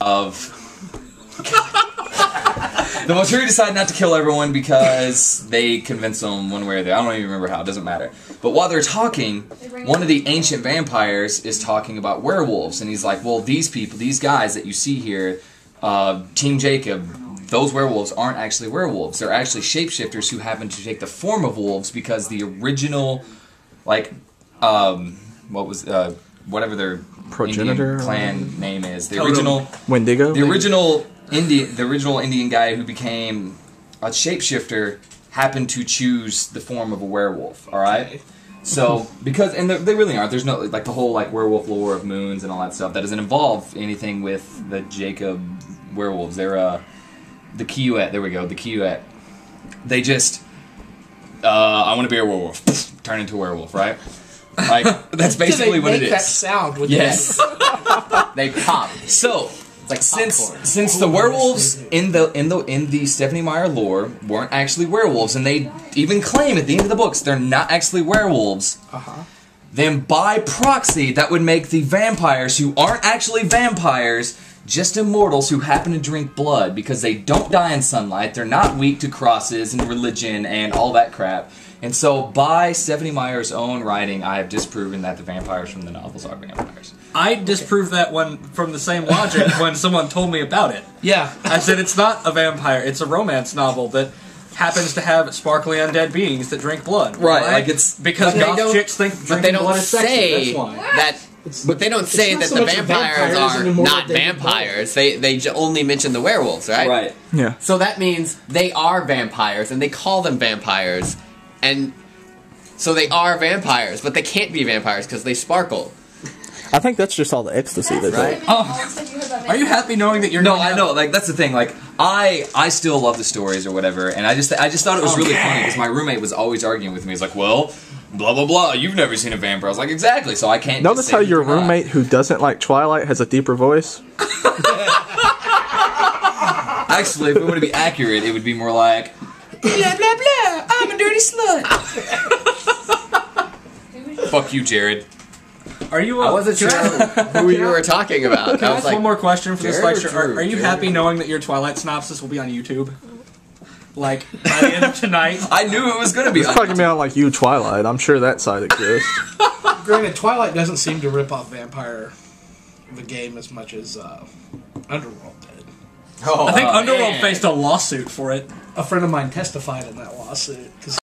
of... The Volturi decide not to kill everyone because they convince them one way or the other. I don't even remember how, it doesn't matter. But while they're talking, one of the ancient vampires is talking about werewolves. And he's like, well, these people, these guys that you see here, Team Jacob, those werewolves aren't actually werewolves. They're actually shapeshifters who happen to take the form of wolves because the original, like, what was, whatever their progenitor Indian clan name is. The original... Wendigo? The original Indian guy who became a shapeshifter happened to choose the form of a werewolf, alright? Okay. So, because, and they really aren't, there's no, like, the whole, like, werewolf lore of moons and all that stuff, that doesn't involve anything with the Jacob werewolves. They're, the Kiyuet, there we go, the Kiyuet. They just, I want to be a werewolf, turn into a werewolf, right? Like, that's basically what it is. They make that sound with yes. They pop. So, like since the werewolves in the Stephanie Meyer lore weren't actually werewolves, and they even claim at the end of the books they're not actually werewolves, then by proxy that would make the vampires who aren't actually vampires just immortals who happen to drink blood because they don't die in sunlight, they're not weak to crosses and religion and all that crap. And so, by Stephanie Meyer's own writing, I have disproven that the vampires from the novels are vampires. I disproved that one from the same logic when someone told me about it. Yeah. I said it's not a vampire, it's a romance novel that happens to have sparkly undead beings that drink blood. Right, like it's... Because goth chicks think drinking blood is sexy, that's why. But they don't say that the vampires are not vampires. They only mention the werewolves, right? Right. Yeah. So that means they are vampires, and they call them vampires. And so they are vampires, but they can't be vampires because they sparkle. I think that's just all the ecstasy that's right. Are you happy knowing that you're No, I know. Like, that's the thing. Like, I still love the stories or whatever, and I just thought it was really funny because my roommate was always arguing with me. He's like, well, blah blah blah. You've never seen a vampire. I was like, exactly. So I can't. Notice how your roommate who doesn't like Twilight has a deeper voice. Actually, if it were to be accurate, it would be more like, blah blah blah. I'm a dirty slut. Fuck you, Jared. Are you? I wasn't sure who you were talking about. Can I ask one more question for this Jared lecture? Are you happy knowing that your Twilight synopsis will be on YouTube? Like, by the end of tonight? I knew it was going to be. He's talking about like you, Twilight. I'm sure that side exists. Granted, Twilight doesn't seem to rip off Vampire the game as much as Underworld did. I think Underworld faced a lawsuit for it. A friend of mine testified in that lawsuit.